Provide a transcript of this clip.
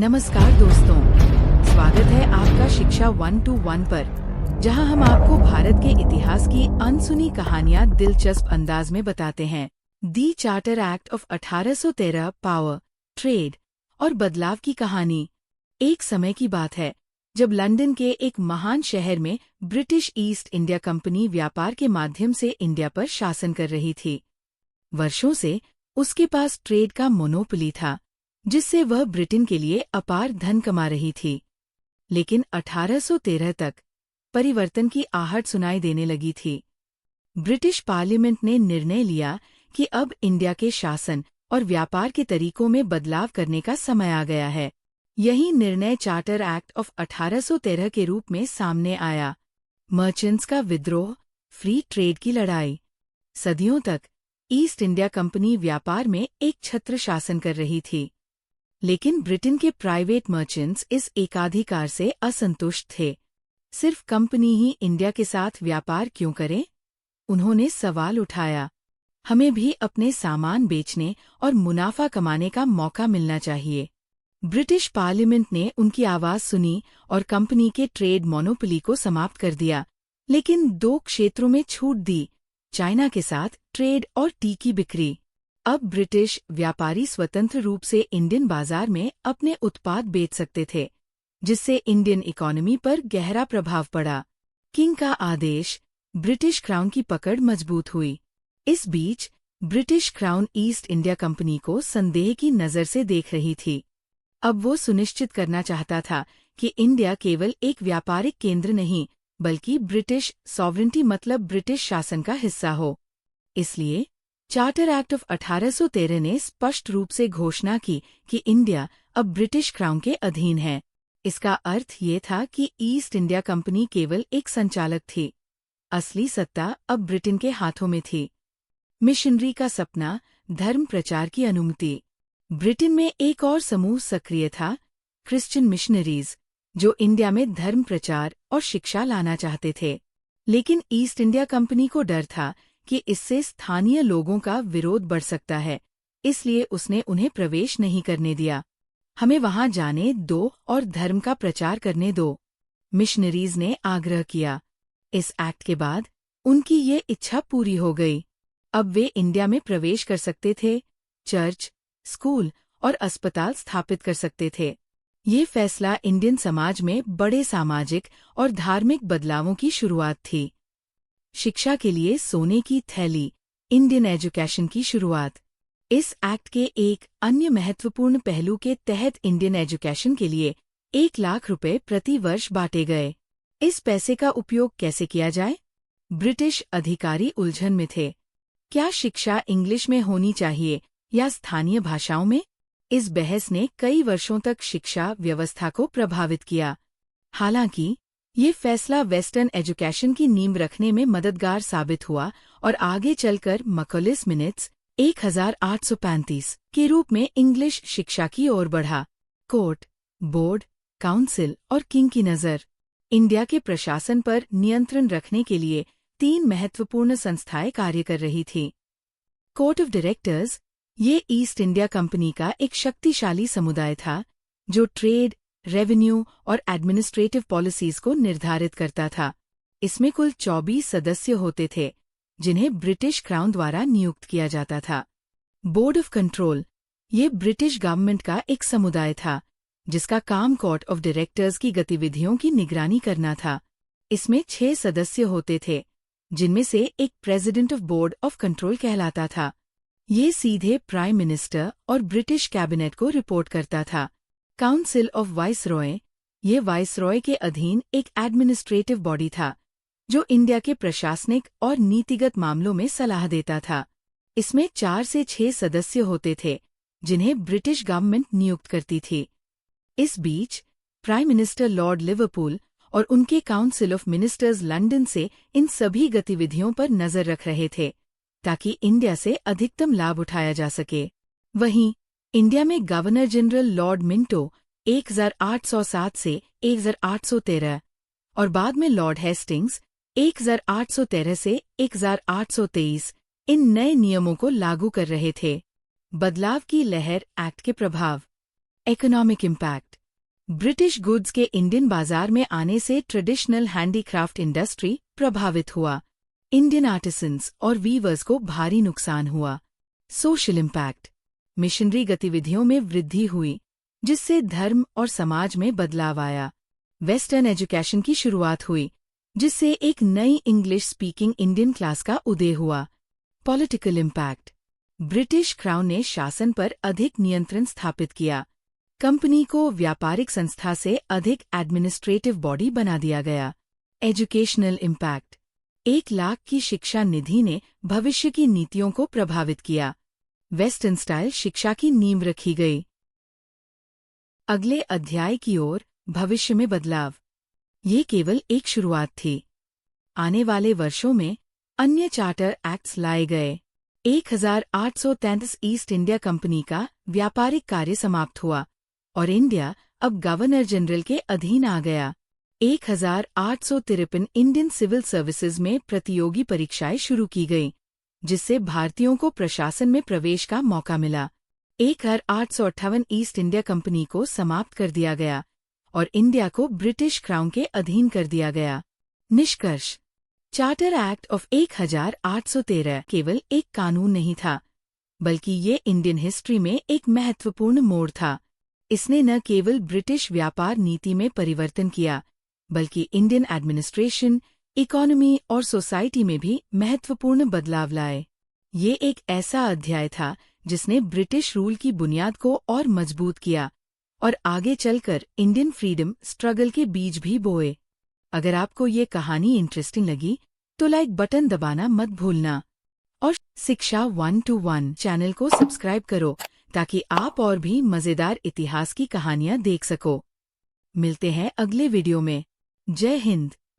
नमस्कार दोस्तों, स्वागत है आपका शिक्षा 121 पर, जहां हम आपको भारत के इतिहास की अनसुनी कहानियां दिलचस्प अंदाज में बताते हैं। The charter act of 1813 power, trade और बदलाव की कहानी। एक समय की बात है जब लंदन के एक महान शहर में ब्रिटिश ईस्ट इंडिया कंपनी व्यापार के माध्यम से इंडिया पर शासन कर रही थी। वर्षों से उसके पास ट्रेड का मोनोपोली था, जिससे वह ब्रिटेन के लिए अपार धन कमा रही थी। लेकिन 1813 तक परिवर्तन की आहट सुनाई देने लगी थी। ब्रिटिश पार्लियामेंट ने निर्णय लिया कि अब इंडिया के शासन और व्यापार के तरीकों में बदलाव करने का समय आ गया है। यही निर्णय चार्टर एक्ट ऑफ 1813 के रूप में सामने आया। मर्चेंट्स का विद्रोह, फ्री ट्रेड की लड़ाई। सदियों तक ईस्ट इंडिया कंपनी व्यापार में एक छत्र शासन कर रही थी, लेकिन ब्रिटेन के प्राइवेट मर्चेंट्स इस एकाधिकार से असंतुष्ट थे। सिर्फ कंपनी ही इंडिया के साथ व्यापार क्यों करे? उन्होंने सवाल उठाया, हमें भी अपने सामान बेचने और मुनाफा कमाने का मौका मिलना चाहिए। ब्रिटिश पार्लियामेंट ने उनकी आवाज सुनी और कंपनी के ट्रेड मोनोपोली को समाप्त कर दिया, लेकिन दो क्षेत्रों में छूट दी: चाइना के साथ ट्रेड और टी की बिक्री। अब ब्रिटिश व्यापारी स्वतंत्र रूप से इंडियन बाजार में अपने उत्पाद बेच सकते थे, जिससे इंडियन इकोनॉमी पर गहरा प्रभाव पड़ा। किंग का आदेश, ब्रिटिश क्राउन की पकड़ मजबूत हुई। इस बीच British crown East India company को संदेह की नज़र से देख रही थी। अब वो सुनिश्चित करना चाहता था कि इंडिया केवल एक व्यापारिक केंद्र नहीं, बल्कि ब्रिटिश सॉवरेंटी मतलब ब्रिटिश शासन का हिस्सा हो। इसलिए चार्टर एक्ट ऑफ 1813 ने स्पष्ट रूप से घोषणा की कि इंडिया अब ब्रिटिश क्राउन के अधीन है। इसका अर्थ ये था कि ईस्ट इंडिया कंपनी केवल एक संचालक थी, असली सत्ता अब ब्रिटेन के हाथों में थी। मिशनरी का सपना, धर्म प्रचार की अनुमति। ब्रिटेन में एक और समूह सक्रिय था, क्रिश्चियन मिशनरीज, जो इंडिया में धर्म प्रचार और शिक्षा लाना चाहते थे। लेकिन ईस्ट इंडिया कंपनी को डर था कि इससे स्थानीय लोगों का विरोध बढ़ सकता है, इसलिए उसने उन्हें प्रवेश नहीं करने दिया। हमें वहां जाने दो और धर्म का प्रचार करने दो, मिशनरीज ने आग्रह किया। इस एक्ट के बाद उनकी ये इच्छा पूरी हो गई। अब वे इंडिया में प्रवेश कर सकते थे, चर्च, स्कूल और अस्पताल स्थापित कर सकते थे। ये फैसला इंडियन समाज में बड़े सामाजिक और धार्मिक बदलावों की शुरुआत थी। शिक्षा के लिए सोने की थैली, इंडियन एजुकेशन की शुरुआत। इस एक्ट के एक अन्य महत्वपूर्ण पहलू के तहत इंडियन एजुकेशन के लिए 1 लाख रुपए प्रति वर्ष बांटे गए। इस पैसे का उपयोग कैसे किया जाए? ब्रिटिश अधिकारी उलझन में थे। क्या शिक्षा इंग्लिश में होनी चाहिए या स्थानीय भाषाओं में? इस बहस ने कई वर्षों तक शिक्षा व्यवस्था को प्रभावित किया। हालांकि ये फैसला वेस्टर्न एजुकेशन की नींव रखने में मददगार साबित हुआ और आगे चलकर मैकॉलेस मिनट्स 1835 के रूप में इंग्लिश शिक्षा की ओर बढ़ा। कोर्ट, बोर्ड, काउंसिल और किंग की नज़र। इंडिया के प्रशासन पर नियंत्रण रखने के लिए 3 महत्वपूर्ण संस्थाएं कार्य कर रही थीं। कोर्ट ऑफ डायरेक्टर्स, ये ईस्ट इंडिया कंपनी का एक शक्तिशाली समुदाय था, जो ट्रेड, रेवेन्यू और एडमिनिस्ट्रेटिव पॉलिसीज को निर्धारित करता था। इसमें कुल 24 सदस्य होते थे, जिन्हें ब्रिटिश क्राउन द्वारा नियुक्त किया जाता था। बोर्ड ऑफ कंट्रोल, ये ब्रिटिश गवर्नमेंट का एक समुदाय था, जिसका काम कोर्ट ऑफ डायरेक्टर्स की गतिविधियों की निगरानी करना था। इसमें 6 सदस्य होते थे, जिनमें से एक president of board of control कहलाता था। ये सीधे प्राइम मिनिस्टर और ब्रिटिश कैबिनेट को रिपोर्ट करता था। काउंसिल ऑफ वाइसरॉय, ये वाइसरॉय के अधीन एक एडमिनिस्ट्रेटिव बॉडी था, जो इंडिया के प्रशासनिक और नीतिगत मामलों में सलाह देता था। इसमें 4 से 6 सदस्य होते थे, जिन्हें ब्रिटिश गवर्नमेंट नियुक्त करती थी। इस बीच प्राइम मिनिस्टर लॉर्ड लिवरपूल और उनके काउंसिल ऑफ मिनिस्टर्स लंदन से इन सभी गतिविधियों पर नजर रख रहे थे, ताकि इंडिया से अधिकतम लाभ उठाया जा सके। वहीं इंडिया में गवर्नर जनरल लॉर्ड मिंटो 1807 से 1813 और बाद में लॉर्ड हेस्टिंग्स 1813 से 1823 इन नए नियमों को लागू कर रहे थे। बदलाव की लहर एक्ट के प्रभाव। Economic impact. ब्रिटिश गुड्स के इंडियन बाजार में आने से ट्रेडिशनल हैंडीक्राफ्ट इंडस्ट्री प्रभावित हुआ। इंडियन आर्टिसंस और वीवर्स को भारी नुकसान हुआ। सोशल इम्पैक्ट, मिशनरी गतिविधियों में वृद्धि हुई, जिससे धर्म और समाज में बदलाव आया। वेस्टर्न एजुकेशन की शुरुआत हुई, जिससे एक नई इंग्लिश स्पीकिंग इंडियन क्लास का उदय हुआ। पॉलिटिकल इम्पैक्ट, ब्रिटिश क्राउन ने शासन पर अधिक नियंत्रण स्थापित किया। कंपनी को व्यापारिक संस्था से अधिक एडमिनिस्ट्रेटिव बॉडी बना दिया गया। एजुकेशनल इम्पैक्ट, 1 लाख की शिक्षा निधि ने भविष्य की नीतियों को प्रभावित किया। वेस्टर्न स्टाइल शिक्षा की नींव रखी गई। अगले अध्याय की ओर, भविष्य में बदलाव। ये केवल एक शुरुआत थी। आने वाले वर्षों में अन्य चार्टर एक्ट्स लाए गए। 1833 ईस्ट इंडिया कंपनी का व्यापारिक कार्य समाप्त हुआ और इंडिया अब गवर्नर जनरल के अधीन आ गया। 1853 इंडियन सिविल सर्विसेज में प्रतियोगी परीक्षाएं शुरू की गईं, जिससे भारतीयों को प्रशासन में प्रवेश का मौका मिला। 1858 ईस्ट इंडिया कंपनी को समाप्त कर दिया गया और इंडिया को ब्रिटिश क्राउन के अधीन कर दिया गया। निष्कर्ष, चार्टर एक्ट ऑफ 1813 केवल एक कानून नहीं था, बल्कि ये इंडियन हिस्ट्री में एक महत्वपूर्ण मोड़ था। इसने न केवल ब्रिटिश व्यापार नीति में परिवर्तन किया, बल्कि इंडियन एडमिनिस्ट्रेशन, इकोनॉमी और सोसाइटी में भी महत्वपूर्ण बदलाव लाए। ये एक ऐसा अध्याय था जिसने ब्रिटिश रूल की बुनियाद को और मजबूत किया और आगे चलकर इंडियन फ्रीडम स्ट्रगल के बीज भी बोए। अगर आपको ये कहानी इंटरेस्टिंग लगी तो लाइक बटन दबाना मत भूलना और शिक्षा 1-1 चैनल को सब्सक्राइब करो ताकि आप और भी मजेदार इतिहास की कहानियां देख सको। मिलते हैं अगले वीडियो में। जय हिंद।